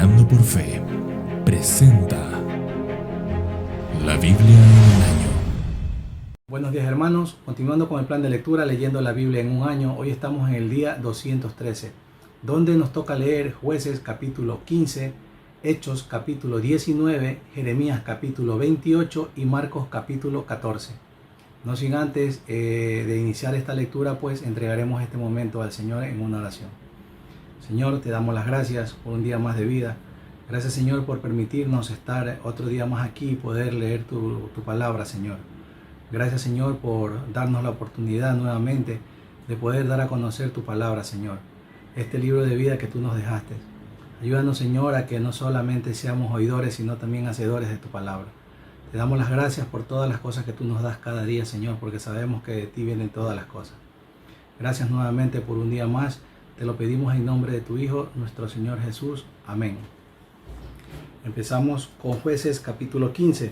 Caminando por Fe presenta la Biblia en un año. Buenos días, hermanos, continuando con el plan de lectura leyendo la Biblia en un año. Hoy estamos en el día 213, donde nos toca leer Jueces capítulo 15, Hechos capítulo 19, Jeremías capítulo 28 y Marcos capítulo 14. No sin antes de iniciar esta lectura, pues entregaremos este momento al Señor en una oración. Señor, te damos las gracias por un día más de vida. Gracias, Señor, por permitirnos estar otro día más aquí y poder leer tu palabra, Señor. Gracias, Señor, por darnos la oportunidad nuevamente de poder dar a conocer tu palabra, Señor. Este libro de vida que tú nos dejaste. Ayúdanos, Señor, a que no solamente seamos oidores, sino también hacedores de tu palabra. Te damos las gracias por todas las cosas que tú nos das cada día, Señor, porque sabemos que de ti vienen todas las cosas. Gracias nuevamente por un día más. Te lo pedimos en nombre de tu Hijo, nuestro Señor Jesús. Amén. Empezamos con Jueces capítulo 15.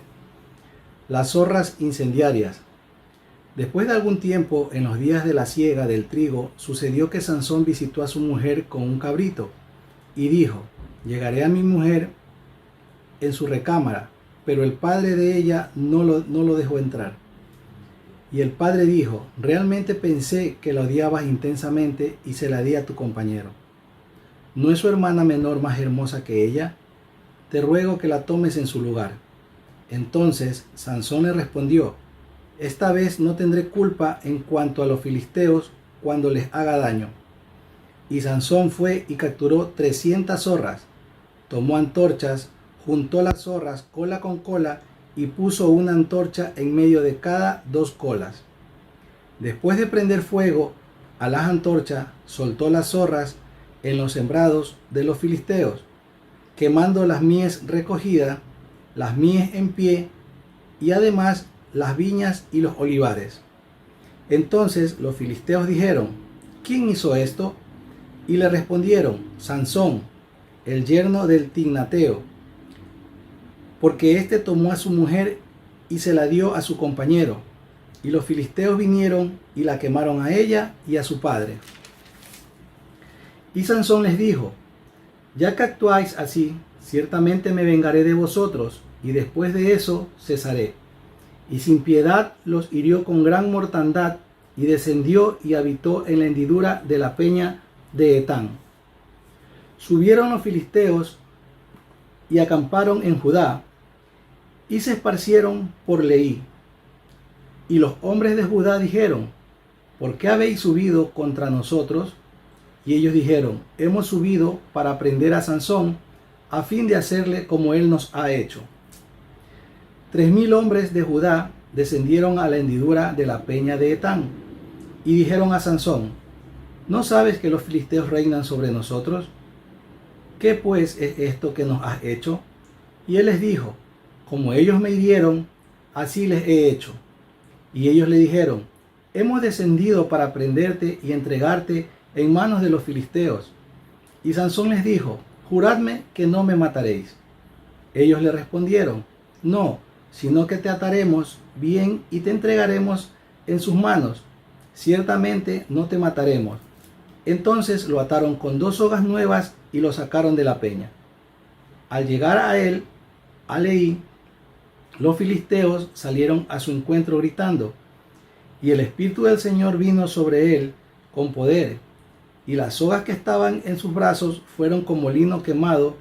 Las zorras incendiarias. Después de algún tiempo, en los días de la siega del trigo, sucedió que Sansón visitó a su mujer con un cabrito y dijo: llegaré a mi mujer en su recámara, pero el padre de ella no lo dejó entrar. Y el padre dijo: realmente pensé que la odiabas intensamente y se la di a tu compañero. ¿No es su hermana menor más hermosa que ella? Te ruego que la tomes en su lugar. Entonces Sansón le respondió: esta vez no tendré culpa en cuanto a los filisteos cuando les haga daño. Y Sansón fue y capturó 300 zorras, tomó antorchas, juntó las zorras cola con cola y puso una antorcha en medio de cada dos colas. Después de prender fuego a las antorchas, soltó las zorras en los sembrados de los filisteos, quemando las mies recogidas, las mies en pie y además las viñas y los olivares. Entonces los filisteos dijeron: ¿quién hizo esto? Y le respondieron: Sansón, el yerno del Tignateo, porque éste tomó a su mujer y se la dio a su compañero. Y los filisteos vinieron y la quemaron a ella y a su padre. Y Sansón les dijo: ya que actuáis así, ciertamente me vengaré de vosotros, y después de eso cesaré. Y sin piedad los hirió con gran mortandad, y descendió y habitó en la hendidura de la peña de Etán. Subieron los filisteos y acamparon en Judá, y se esparcieron por Leí. Y los hombres de Judá dijeron: ¿por qué habéis subido contra nosotros? Y ellos dijeron: hemos subido para prender a Sansón, a fin de hacerle como él nos ha hecho. 3000 hombres de Judá descendieron a la hendidura de la peña de Etán, y dijeron a Sansón: ¿no sabes que los filisteos reinan sobre nosotros? ¿Qué pues es esto que nos has hecho? Y él les dijo: como ellos me hirieron, así les he hecho. Y ellos le dijeron: hemos descendido para prenderte y entregarte en manos de los filisteos. Y Sansón les dijo: juradme que no me mataréis. Ellos le respondieron: no, sino que te ataremos bien y te entregaremos en sus manos. Ciertamente no te mataremos. Entonces lo ataron con 2 sogas nuevas y lo sacaron de la peña. Al llegar a él, a Leí, los filisteos salieron a su encuentro gritando, y el Espíritu del Señor vino sobre él con poder, y las sogas que estaban en sus brazos fueron como lino quemado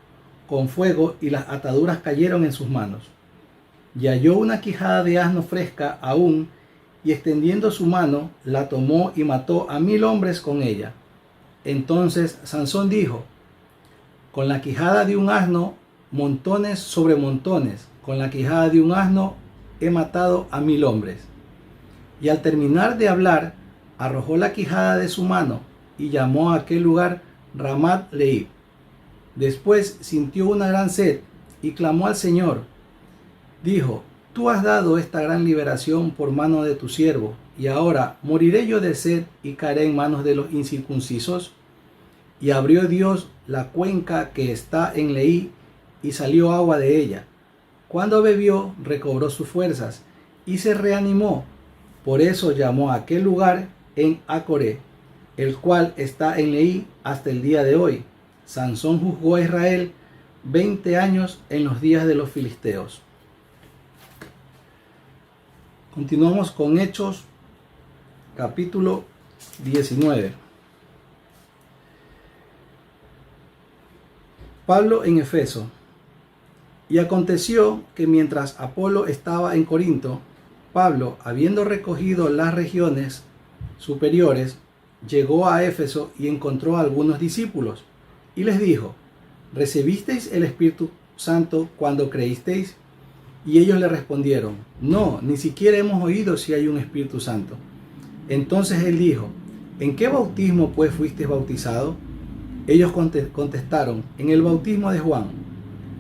con fuego, y las ataduras cayeron en sus manos. Y halló una quijada de asno fresca aún, y extendiendo su mano, la tomó y mató a 1000 hombres con ella. Entonces Sansón dijo: con la quijada de un asno, montones sobre montones, con la quijada de un asno he matado a 1000 hombres. Y al terminar de hablar, arrojó la quijada de su mano y llamó a aquel lugar Ramat Leí. Después sintió una gran sed y clamó al Señor. Dijo: tú has dado esta gran liberación por mano de tu siervo, y ahora moriré yo de sed y caeré en manos de los incircuncisos. Y abrió Dios la cuenca que está en Leí, y salió agua de ella. Cuando bebió, recobró sus fuerzas y se reanimó. Por eso llamó a aquel lugar En Acoré, el cual está en Leí hasta el día de hoy. Sansón juzgó a Israel 20 años en los días de los filisteos. Continuamos con Hechos, capítulo 19. Pablo en Efeso. Y aconteció que mientras Apolo estaba en Corinto, Pablo, habiendo recogido las regiones superiores, llegó a Éfeso y encontró a algunos discípulos, y les dijo: ¿recibisteis el Espíritu Santo cuando creísteis? Y ellos le respondieron: no, ni siquiera hemos oído si hay un Espíritu Santo. Entonces él dijo: ¿en qué bautismo pues fuisteis bautizado? Ellos contestaron: en el bautismo de Juan.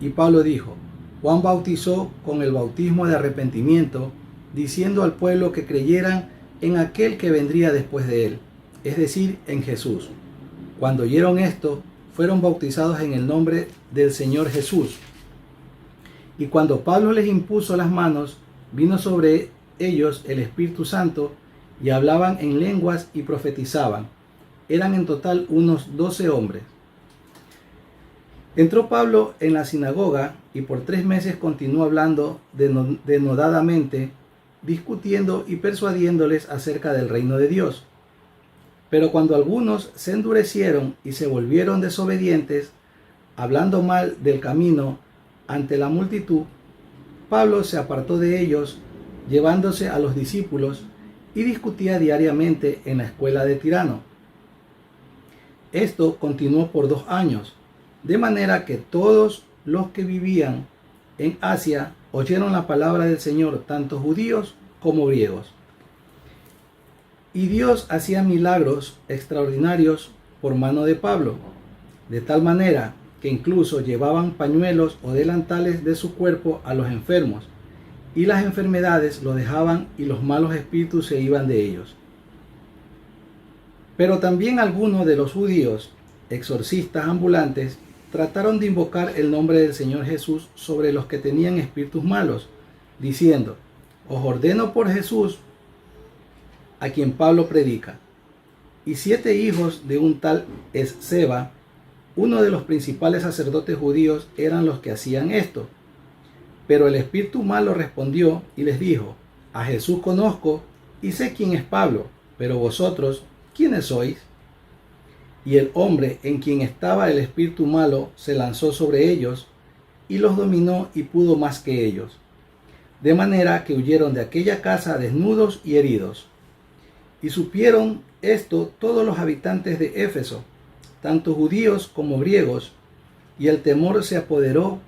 Y Pablo dijo: Juan bautizó con el bautismo de arrepentimiento, diciendo al pueblo que creyeran en aquel que vendría después de él, es decir, en Jesús. Cuando oyeron esto, fueron bautizados en el nombre del Señor Jesús. Y cuando Pablo les impuso las manos, vino sobre ellos el Espíritu Santo, y hablaban en lenguas y profetizaban. Eran en total unos 12 hombres. Entró Pablo en la sinagoga y por 3 meses continuó hablando denodadamente, discutiendo y persuadiéndoles acerca del reino de Dios. Pero cuando algunos se endurecieron y se volvieron desobedientes, hablando mal del camino ante la multitud, Pablo se apartó de ellos, llevándose a los discípulos, y discutía diariamente en la escuela de Tirano. Esto continuó por 2 años, de manera que todos los que vivían en Asia oyeron la palabra del Señor, tanto judíos como griegos. Y Dios hacía milagros extraordinarios por mano de Pablo, de tal manera que incluso llevaban pañuelos o delantales de su cuerpo a los enfermos, y las enfermedades lo dejaban y los malos espíritus se iban de ellos. Pero también algunos de los judíos, exorcistas ambulantes, trataron de invocar el nombre del Señor Jesús sobre los que tenían espíritus malos, diciendo: os ordeno por Jesús, a quien Pablo predica. Y 7 hijos de un tal Esceva, uno de los principales sacerdotes judíos, eran los que hacían esto. Pero el espíritu malo respondió y les dijo: a Jesús conozco y sé quién es Pablo, pero vosotros, ¿quiénes sois? Y el hombre en quien estaba el espíritu malo se lanzó sobre ellos y los dominó y pudo más que ellos, de manera que huyeron de aquella casa desnudos y heridos. Y supieron esto todos los habitantes de Éfeso, tanto judíos como griegos, y el temor se apoderó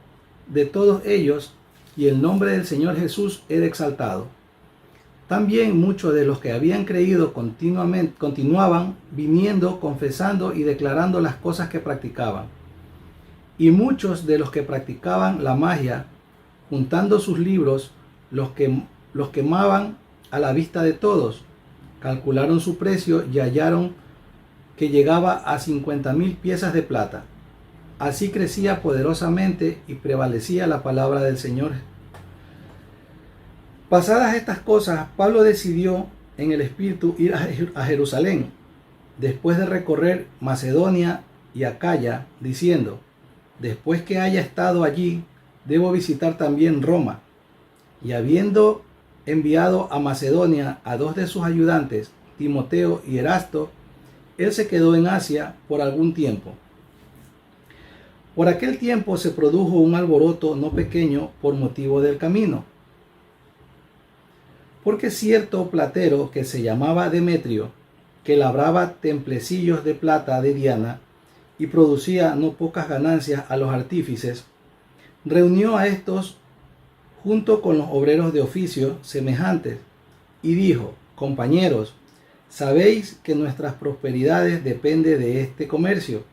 de todos ellos, y el nombre del Señor Jesús era exaltado. También muchos de los que habían creído continuaban viniendo, confesando y declarando las cosas que practicaban. Y muchos de los que practicaban la magia, juntando sus libros, los quemaban a la vista de todos. Calcularon su precio y hallaron que llegaba a 50,000 piezas de plata. Así crecía poderosamente y prevalecía la palabra del Señor. Pasadas estas cosas, Pablo decidió en el Espíritu ir a Jerusalén, después de recorrer Macedonia y Acaya, diciendo: después que haya estado allí, debo visitar también Roma. Y habiendo enviado a Macedonia a 2 de sus ayudantes, Timoteo y Erasto, él se quedó en Asia por algún tiempo. Por aquel tiempo se produjo un alboroto no pequeño por motivo del camino, porque cierto platero que se llamaba Demetrio, que labraba templecillos de plata de Diana y producía no pocas ganancias a los artífices, reunió a estos junto con los obreros de oficio semejantes y dijo: compañeros, sabéis que nuestras prosperidades dependen de este comercio,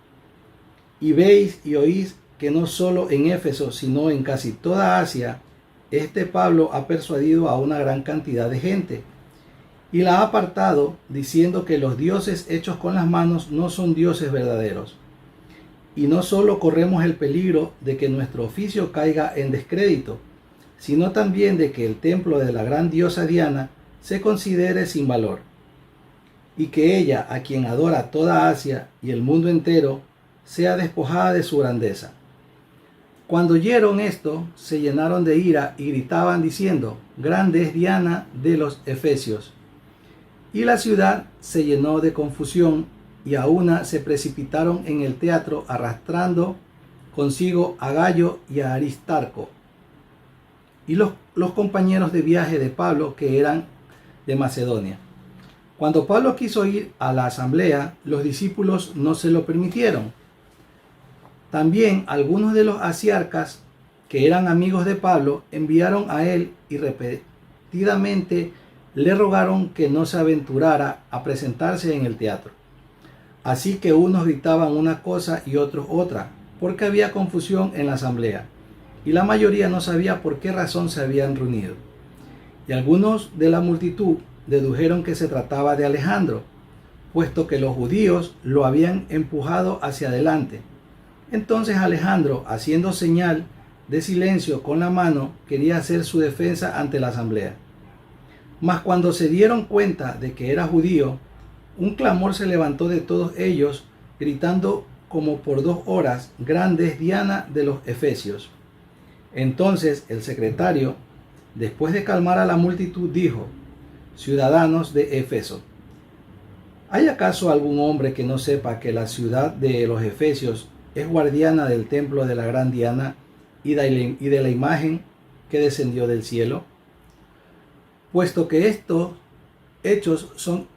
y veis y oís que no solo en Éfeso, sino en casi toda Asia, este Pablo ha persuadido a una gran cantidad de gente, y la ha apartado, diciendo que los dioses hechos con las manos no son dioses verdaderos. Y no solo corremos el peligro de que nuestro oficio caiga en descrédito, sino también de que el templo de la gran diosa Diana se considere sin valor, y que ella, a quien adora toda Asia y el mundo entero, sea despojada de su grandeza. Cuando oyeron esto, se llenaron de ira y gritaban diciendo: grande es Diana de los Efesios. Y la ciudad se llenó de confusión, y a una se precipitaron en el teatro arrastrando consigo a Gayo y a Aristarco, y los compañeros de viaje de Pablo, que eran de Macedonia. Cuando Pablo quiso ir a la asamblea, los discípulos no se lo permitieron. También algunos de los asiarcas, que eran amigos de Pablo, enviaron a él y repetidamente le rogaron que no se aventurara a presentarse en el teatro. Así que unos gritaban una cosa y otros otra, porque había confusión en la asamblea, y la mayoría no sabía por qué razón se habían reunido. Y algunos de la multitud dedujeron que se trataba de Alejandro, puesto que los judíos lo habían empujado hacia adelante. Entonces Alejandro, haciendo señal de silencio con la mano, quería hacer su defensa ante la asamblea. Mas cuando se dieron cuenta de que era judío, un clamor se levantó de todos ellos, gritando como por 2 horas: grande es Diana de los Efesios. Entonces el secretario, después de calmar a la multitud, dijo: ciudadanos de Éfeso, ¿hay acaso algún hombre que no sepa que la ciudad de los Efesios es guardiana del templo de la gran Diana y de la imagen que descendió del cielo? Puesto que estos hechos son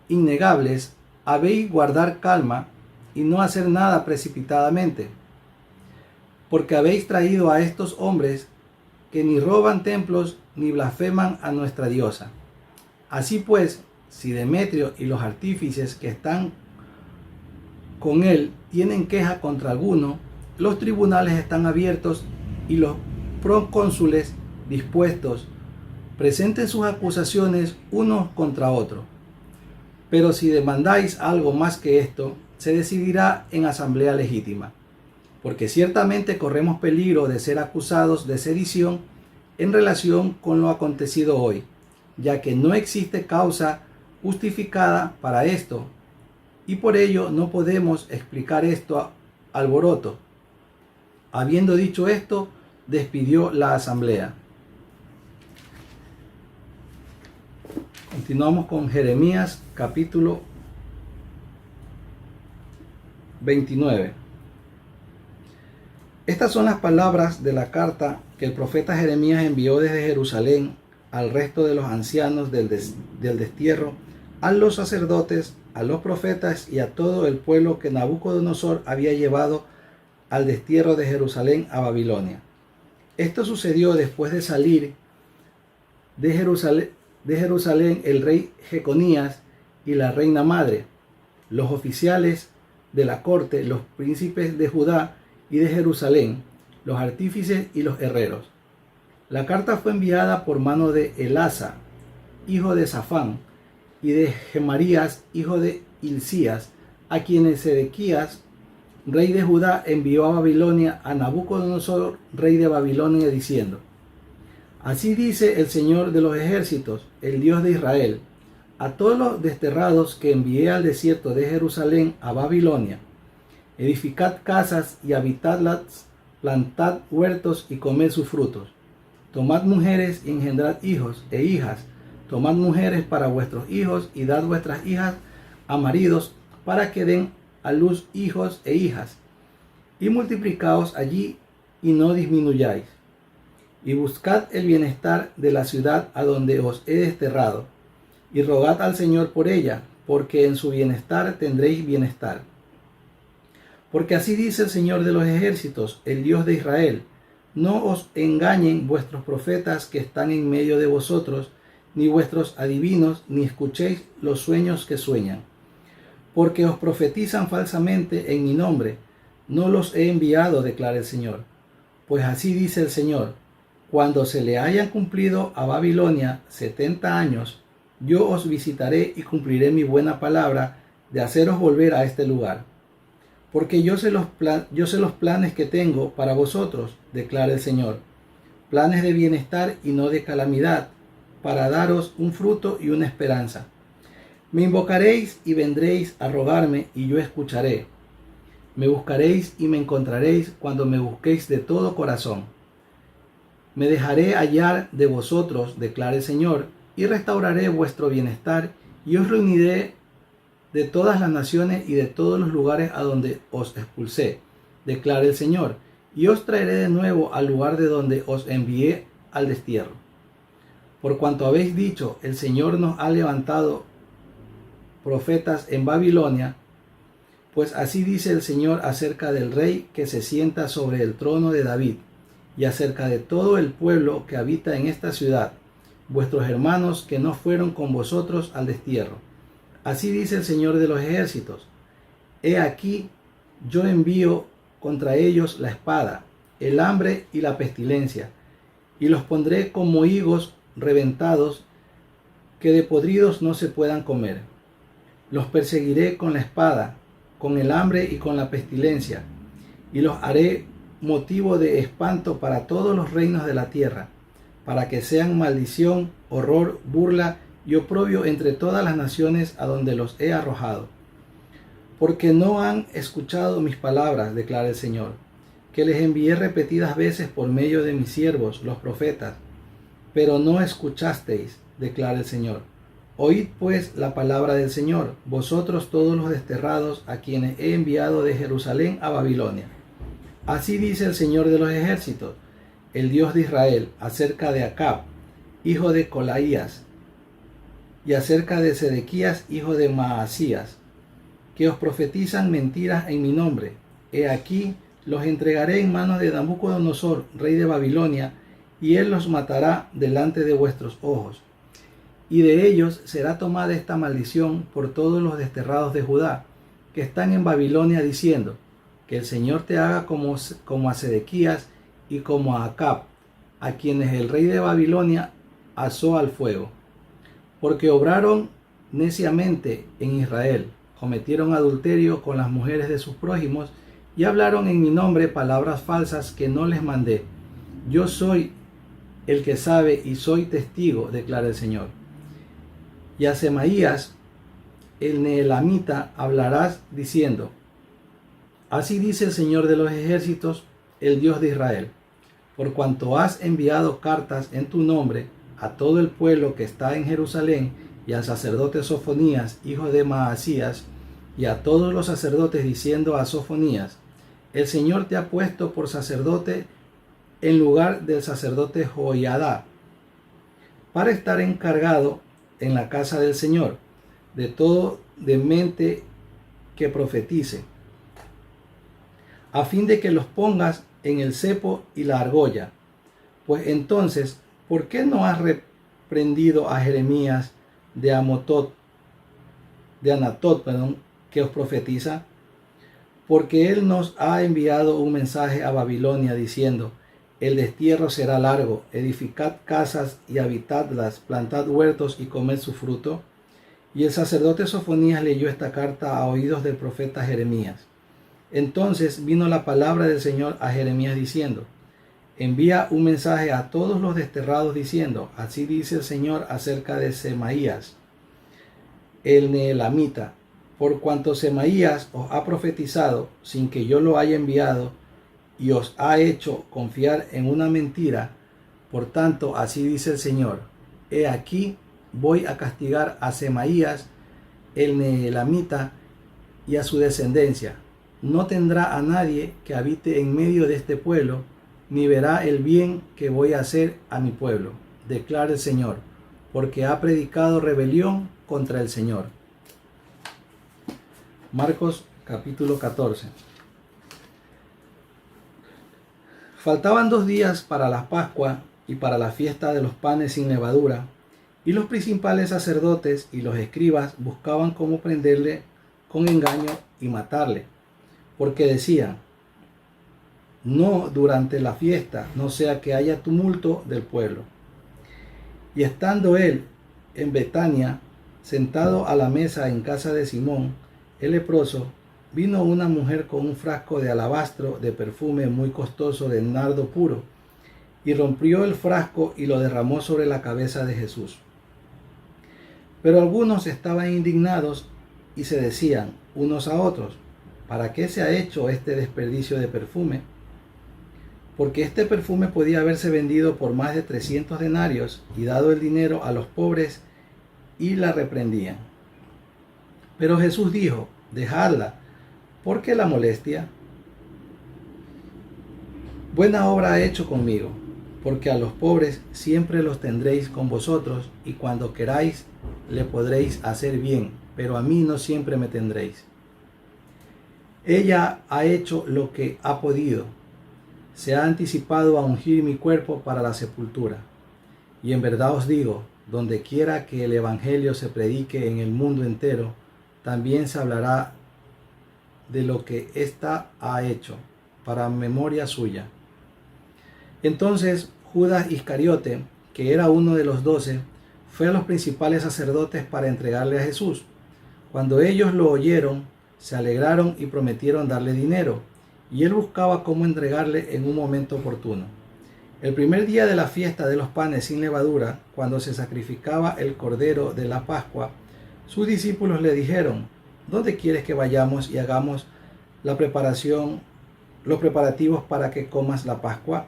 innegables, habéis guardar calma y no hacer nada precipitadamente, porque habéis traído a estos hombres que ni roban templos ni blasfeman a nuestra diosa. Así pues, si Demetrio y los artífices que están con él tienen queja contra alguno, los tribunales están abiertos y los procónsules dispuestos presenten sus acusaciones unos contra otros. Pero si demandáis algo más que esto, se decidirá en asamblea legítima, porque ciertamente corremos peligro de ser acusados de sedición en relación con lo acontecido hoy, ya que no existe causa justificada para esto, y por ello no podemos explicar esto alboroto. Habiendo dicho esto, despidió la asamblea. Continuamos con Jeremías capítulo 29. Estas son las palabras de la carta que el profeta Jeremías envió desde Jerusalén al resto de los ancianos del destierro, a los sacerdotes, a los profetas y a todo el pueblo que Nabucodonosor había llevado al destierro de Jerusalén a Babilonia. Esto sucedió después de salir de Jerusalén el rey Jeconías y la reina madre, los oficiales de la corte, los príncipes de Judá y de Jerusalén, los artífices y los herreros. La carta fue enviada por mano de Elasa, hijo de Safán, y de Gemarías, hijo de Hilcías, a quienes Sedequías, rey de Judá, envió a Babilonia a Nabucodonosor, rey de Babilonia, diciendo: así dice el Señor de los ejércitos, el Dios de Israel, a todos los desterrados que envié al desierto de Jerusalén a Babilonia: edificad casas y habitadlas, plantad huertos y comed sus frutos. Tomad mujeres y engendrad hijos e hijas. Tomad mujeres para vuestros hijos y dad vuestras hijas a maridos para que den a luz hijos e hijas. Y multiplicaos allí y no disminuyáis. Y buscad el bienestar de la ciudad a donde os he desterrado. Y rogad al Señor por ella, porque en su bienestar tendréis bienestar. Porque así dice el Señor de los ejércitos, el Dios de Israel: no os engañen vuestros profetas que están en medio de vosotros, ni vuestros adivinos, ni escuchéis los sueños que sueñan. Porque os profetizan falsamente en mi nombre. No los he enviado, declara el Señor. Pues así dice el Señor: cuando se le hayan cumplido a Babilonia 70 años, yo os visitaré y cumpliré mi buena palabra de haceros volver a este lugar. Porque yo sé los planes que tengo para vosotros, declara el Señor, planes de bienestar y no de calamidad, para daros un fruto y una esperanza. Me invocaréis y vendréis a rogarme, y yo escucharé. Me buscaréis y me encontraréis cuando me busquéis de todo corazón. Me dejaré hallar de vosotros, declara el Señor, y restauraré vuestro bienestar, y os reuniré de todas las naciones y de todos los lugares a donde os expulsé, declara el Señor, y os traeré de nuevo al lugar de donde os envié al destierro. Por cuanto habéis dicho, el Señor nos ha levantado profetas en Babilonia, pues así dice el Señor acerca del rey que se sienta sobre el trono de David, y acerca de todo el pueblo que habita en esta ciudad, vuestros hermanos que no fueron con vosotros al destierro. Así dice el Señor de los ejércitos: He aquí, yo envío contra ellos la espada, el hambre y la pestilencia, y los pondré como higos reventados que de podridos no se puedan comer. Los perseguiré con la espada, con el hambre y con la pestilencia, y los haré motivo de espanto para todos los reinos de la tierra, para que sean maldición, horror, burla y oprobio entre todas las naciones a donde los he arrojado. Porque no han escuchado mis palabras, declara el Señor, que les envié repetidas veces por medio de mis siervos, los profetas, pero no escuchasteis, declara el Señor. Oíd pues la palabra del Señor, vosotros todos los desterrados a quienes he enviado de Jerusalén a Babilonia. Así dice el Señor de los ejércitos, el Dios de Israel, acerca de Acab, hijo de Colaías, y acerca de Sedequías, hijo de Maasías, que os profetizan mentiras en mi nombre. He aquí, los entregaré en manos de Nabucodonosor, rey de Babilonia, y él los matará delante de vuestros ojos. Y de ellos será tomada esta maldición por todos los desterrados de Judá, que están en Babilonia, diciendo: que el Señor te haga como a Sedequías y como a Acab, a quienes el rey de Babilonia asó al fuego. Porque obraron neciamente en Israel, cometieron adulterio con las mujeres de sus prójimos y hablaron en mi nombre palabras falsas que no les mandé. Yo soy el que sabe y soy testigo, declara el Señor. Y a Semaías, el neelamita, hablarás diciendo: Así dice el Señor de los ejércitos, el Dios de Israel: por cuanto has enviado cartas en tu nombre a todo el pueblo que está en Jerusalén, y al sacerdote Sofonías, hijo de Maasías, y a todos los sacerdotes, diciendo a Sofonías: el Señor te ha puesto por sacerdote en lugar del sacerdote Joiada, para estar encargado en la casa del Señor de todo demente que profetice, a fin de que los pongas en el cepo y la argolla. Pues entonces, ¿por qué no has reprendido a Jeremías de Anatot, que os profetiza? Porque él nos ha enviado un mensaje a Babilonia diciendo: el destierro será largo, edificad casas y habitadlas, plantad huertos y comed su fruto. Y el sacerdote Sofonías leyó esta carta a oídos del profeta Jeremías. Entonces vino la palabra del Señor a Jeremías diciendo: envía un mensaje a todos los desterrados diciendo: así dice el Señor acerca de Semaías, el neelamita, por cuanto Semaías os ha profetizado sin que yo lo haya enviado, y os ha hecho confiar en una mentira. Por tanto, así dice el Señor: he aquí, voy a castigar a Semaías, el neelamita, y a su descendencia. No tendrá a nadie que habite en medio de este pueblo, ni verá el bien que voy a hacer a mi pueblo, declara el Señor, porque ha predicado rebelión contra el Señor. Marcos capítulo 14. Faltaban 2 días para la Pascua y para la fiesta de los panes sin levadura, y los principales sacerdotes y los escribas buscaban cómo prenderle con engaño y matarle, porque decían: no durante la fiesta, no sea que haya tumulto del pueblo. Y estando él en Betania, sentado a la mesa en casa de Simón el leproso, vino una mujer con un frasco de alabastro de perfume muy costoso de nardo puro, y rompió el frasco y lo derramó sobre la cabeza de Jesús. Pero algunos estaban indignados y se decían unos a otros: ¿para qué se ha hecho este desperdicio de perfume? Porque este perfume podía haberse vendido por más de 300 denarios y dado el dinero a los pobres, y la reprendían. Pero Jesús dijo: dejadla, ¿por qué la molestia? Buena obra ha hecho conmigo, porque a los pobres siempre los tendréis con vosotros, y cuando queráis le podréis hacer bien, pero a mí no siempre me tendréis. Ella ha hecho lo que ha podido, se ha anticipado a ungir mi cuerpo para la sepultura. Y en verdad os digo, donde quiera que el Evangelio se predique en el mundo entero, también se hablará de lo que ésta ha hecho, para memoria suya. Entonces Judas Iscariote, que era uno de los 12, fue a los principales sacerdotes para entregarle a Jesús. Cuando ellos lo oyeron, se alegraron y prometieron darle dinero, y él buscaba cómo entregarle en un momento oportuno. El primer día de la fiesta de los panes sin levadura, cuando se sacrificaba el cordero de la Pascua, sus discípulos le dijeron: ¿dónde quieres que vayamos y hagamos los preparativos para que comas la Pascua?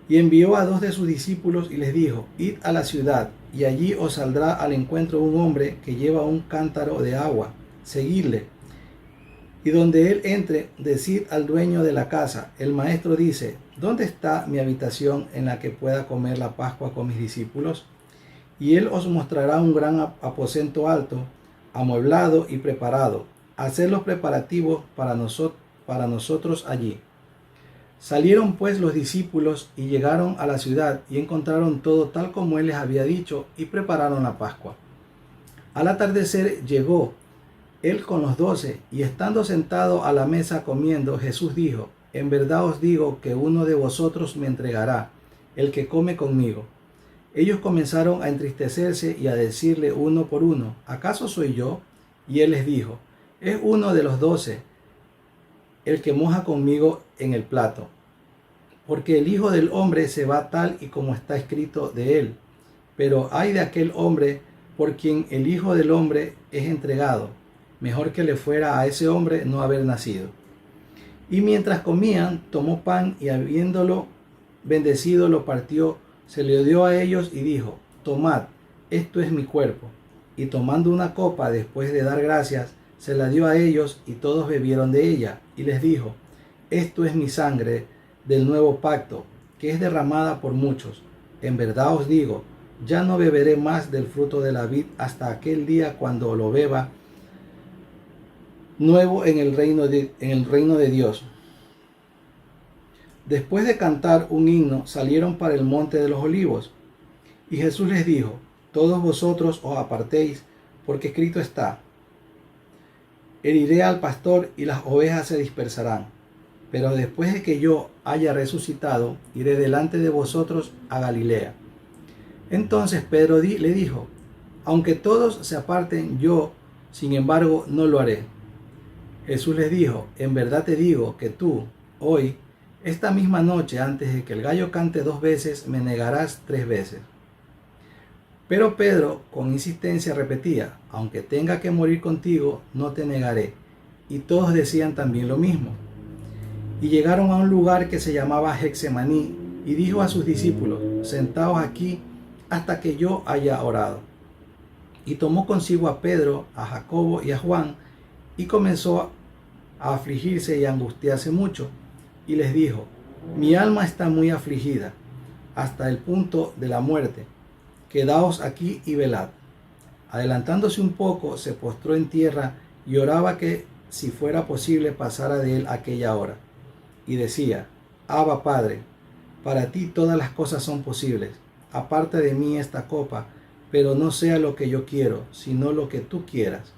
Y envió a 2 de sus discípulos y les dijo: id a la ciudad, y allí os saldrá al encuentro un hombre que lleva un cántaro de agua. Seguidle. Y donde él entre, decid al dueño de la casa: el maestro dice, ¿dónde está mi habitación en la que pueda comer la Pascua con mis discípulos? Y él os mostrará un gran aposento alto, amueblado y preparado. Haced los preparativos para nosotros allí. Salieron pues los discípulos y llegaron a la ciudad y encontraron todo tal como él les había dicho, y prepararon la Pascua. Al atardecer llegó él con los 12, y estando sentado a la mesa comiendo, Jesús dijo: en verdad os digo que uno de vosotros me entregará, el que come conmigo. Ellos comenzaron a entristecerse y a decirle uno por uno: ¿acaso soy yo? Y él les dijo: es uno de los 12, el que moja conmigo en el plato. Porque el Hijo del Hombre se va tal y como está escrito de él. Pero ay de aquel hombre por quien el Hijo del Hombre es entregado. Mejor que le fuera a ese hombre no haber nacido. Y mientras comían, tomó pan y habiéndolo bendecido, lo partió, se le dio a ellos y dijo: tomad, esto es mi cuerpo. Y tomando una copa, después de dar gracias, se la dio a ellos, y todos bebieron de ella. Y les dijo: esto es mi sangre del nuevo pacto, que es derramada por muchos. En verdad os digo, ya no beberé más del fruto de la vid hasta aquel día cuando lo beba nuevo en el reino de Dios. Después de cantar un himno, salieron para el monte de los olivos. Y Jesús les dijo: todos vosotros os apartéis, porque escrito está: heriré al pastor y las ovejas se dispersarán. Pero después de que yo haya resucitado, iré delante de vosotros a Galilea. Entonces Pedro le dijo: aunque todos se aparten, yo, sin embargo, no lo haré. Jesús les dijo: en verdad te digo que tú, hoy, esta misma noche, antes de que el gallo cante 2 veces, me negarás 3 veces. Pero Pedro con insistencia repetía: aunque tenga que morir contigo, no te negaré. Y todos decían también lo mismo. Y llegaron a un lugar que se llamaba Getsemaní, y dijo a sus discípulos: sentaos aquí hasta que yo haya orado. Y tomó consigo a Pedro, a Jacobo y a Juan, y comenzó a afligirse y a angustiarse mucho. Y les dijo: mi alma está muy afligida, hasta el punto de la muerte. Quedaos aquí y velad. Adelantándose un poco, se postró en tierra y oraba que, si fuera posible, pasara de él aquella hora. Y decía: Abba, Padre, para ti todas las cosas son posibles. Aparta de mí esta copa, pero no sea lo que yo quiero, sino lo que tú quieras.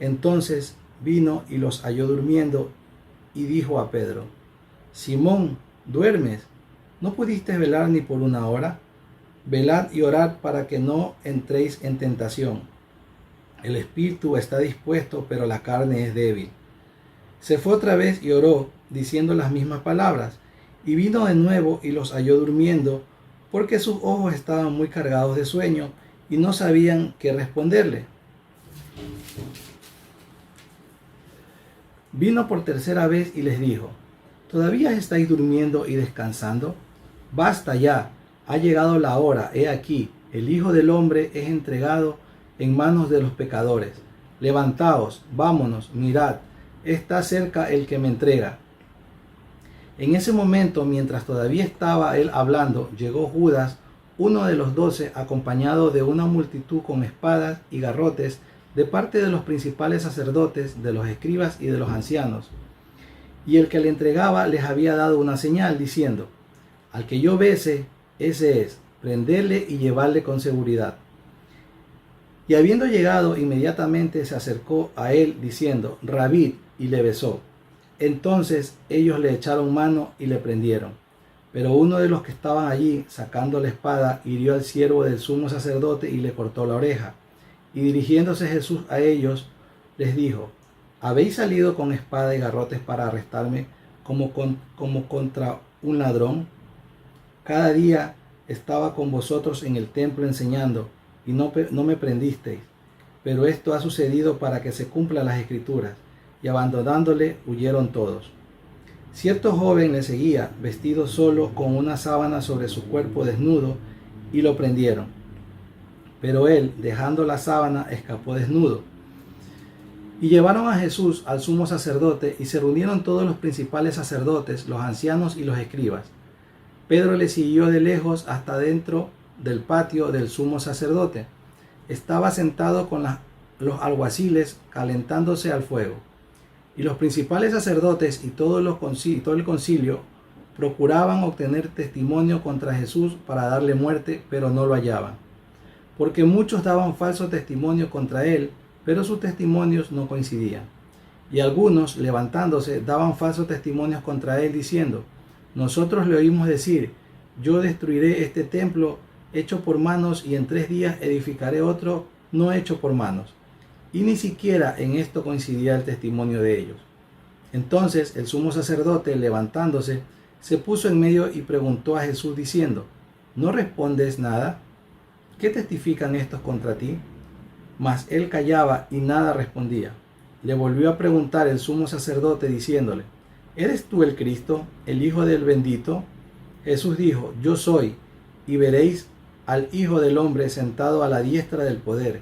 Entonces vino y los halló durmiendo, y dijo a Pedro: Simón, ¿duermes? ¿No pudiste velar ni por 1 hora? Velad y orad para que no entréis en tentación. El espíritu está dispuesto, pero la carne es débil. Se fue otra vez y oró, diciendo las mismas palabras, y vino de nuevo y los halló durmiendo, porque sus ojos estaban muy cargados de sueño, y no sabían qué responderle. Vino por tercera vez y les dijo: ¿Todavía estáis durmiendo y descansando? Basta ya, ha llegado la hora, he aquí, el Hijo del Hombre es entregado en manos de los pecadores. Levantaos, vámonos, mirad, está cerca el que me entrega. En ese momento, mientras todavía estaba él hablando, llegó Judas, uno de los 12, acompañado de una multitud con espadas y garrotes, de parte de los principales sacerdotes, de los escribas y de los ancianos. Y el que le entregaba les había dado una señal, diciendo: al que yo bese, ese es, prenderle y llevarle con seguridad. Y habiendo llegado, inmediatamente se acercó a él, diciendo: Rabí, y le besó. Entonces ellos le echaron mano y le prendieron. Pero uno de los que estaban allí, sacando la espada, hirió al siervo del sumo sacerdote y le cortó la oreja. Y dirigiéndose Jesús a ellos, les dijo: ¿habéis salido con espada y garrotes para arrestarme como contra un ladrón? Cada día estaba con vosotros en el templo enseñando, y no me prendisteis. Pero esto ha sucedido para que se cumplan las escrituras. Y abandonándole, huyeron todos. Cierto joven le seguía, vestido solo, con una sábana sobre su cuerpo desnudo, y lo prendieron. Pero él, dejando la sábana, escapó desnudo. Y llevaron a Jesús al sumo sacerdote, y se reunieron todos los principales sacerdotes, los ancianos y los escribas. Pedro le siguió de lejos hasta dentro del patio del sumo sacerdote. Estaba sentado con los alguaciles calentándose al fuego. Y los principales sacerdotes y todo el concilio procuraban obtener testimonio contra Jesús para darle muerte, pero no lo hallaban. Porque muchos daban falso testimonio contra él, pero sus testimonios no coincidían. Y algunos, levantándose, daban falsos testimonios contra él, diciendo: nosotros le oímos decir: yo destruiré este templo hecho por manos, y en 3 días edificaré otro no hecho por manos. Y ni siquiera en esto coincidía el testimonio de ellos. Entonces el sumo sacerdote, levantándose, se puso en medio y preguntó a Jesús diciendo: ¿no respondes nada? ¿Qué testifican estos contra ti? Mas él callaba y nada respondía. Le volvió a preguntar el sumo sacerdote diciéndole: ¿eres tú el Cristo, el Hijo del bendito? Jesús dijo: yo soy, y veréis al Hijo del Hombre sentado a la diestra del poder,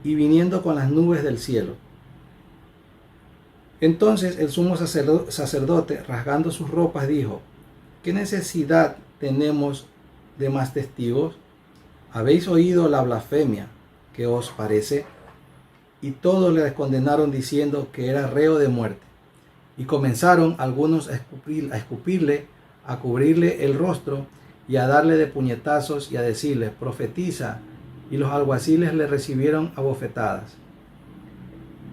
y viniendo con las nubes del cielo. Entonces el sumo sacerdote, rasgando sus ropas, dijo: ¿qué necesidad tenemos de más testigos? ¿Habéis oído la blasfemia? ¿Qué os parece? Y todos le condenaron diciendo que era reo de muerte. Y comenzaron algunos a escupirle, a cubrirle el rostro y a darle de puñetazos y a decirle: profetiza. Y los alguaciles le recibieron a bofetadas.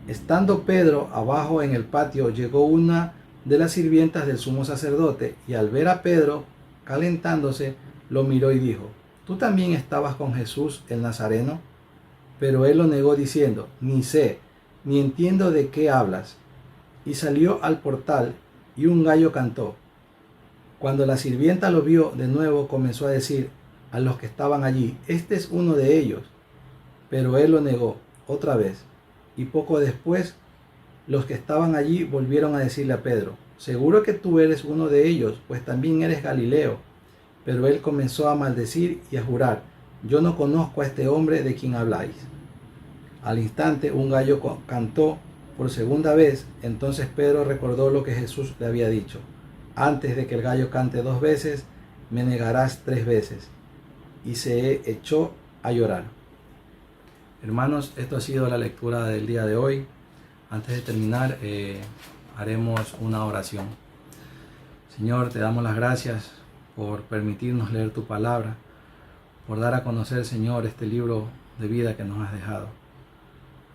Estando Pedro abajo en el patio, llegó una de las sirvientas del sumo sacerdote, y al ver a Pedro calentándose, lo miró y dijo: ¿tú también estabas con Jesús el Nazareno? Pero él lo negó diciendo: ni sé, ni entiendo de qué hablas. Y salió al portal, y un gallo cantó. Cuando la sirvienta lo vio de nuevo, comenzó a decir a los que estaban allí: este es uno de ellos. Pero él lo negó otra vez. Y poco después, los que estaban allí volvieron a decirle a Pedro: seguro que tú eres uno de ellos, pues también eres Galileo. Pero él comenzó a maldecir y a jurar: yo no conozco a este hombre de quien habláis. Al instante un gallo cantó por segunda vez. Entonces Pedro recordó lo que Jesús le había dicho: antes de que el gallo cante 2 veces, me negarás 3 veces. Y se echó a llorar. Hermanos, esto ha sido la lectura del día de hoy. Antes de terminar, haremos una oración. Señor, te damos las gracias por permitirnos leer tu palabra, por dar a conocer, Señor, este libro de vida que nos has dejado.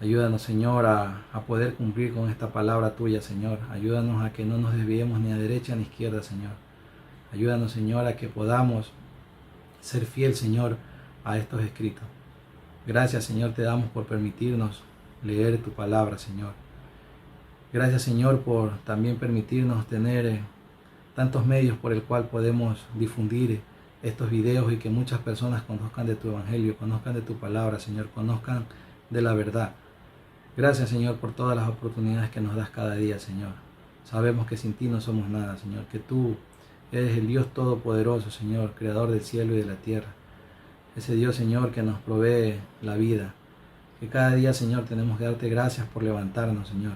Ayúdanos, Señor, a poder cumplir con esta palabra tuya, Señor. Ayúdanos a que no nos desviemos ni a derecha ni a izquierda, Señor. Ayúdanos, Señor, a que podamos ser fiel, Señor, a estos escritos. Gracias, Señor, te damos por permitirnos leer tu palabra, Señor. Gracias, Señor, por también permitirnos tener tantos medios por el cual podemos difundir estos videos y que muchas personas conozcan de tu evangelio, conozcan de tu palabra, Señor, conozcan de la verdad. Gracias, Señor, por todas las oportunidades que nos das cada día, Señor. Sabemos que sin ti no somos nada, Señor, que tú eres el Dios Todopoderoso, Señor, Creador del cielo y de la tierra. Ese Dios, Señor, que nos provee la vida. Que cada día, Señor, tenemos que darte gracias por levantarnos, Señor.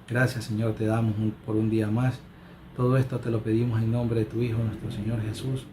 Gracias, Señor, te damos por un día más. Todo esto te lo pedimos en nombre de tu Hijo, nuestro Señor Jesús.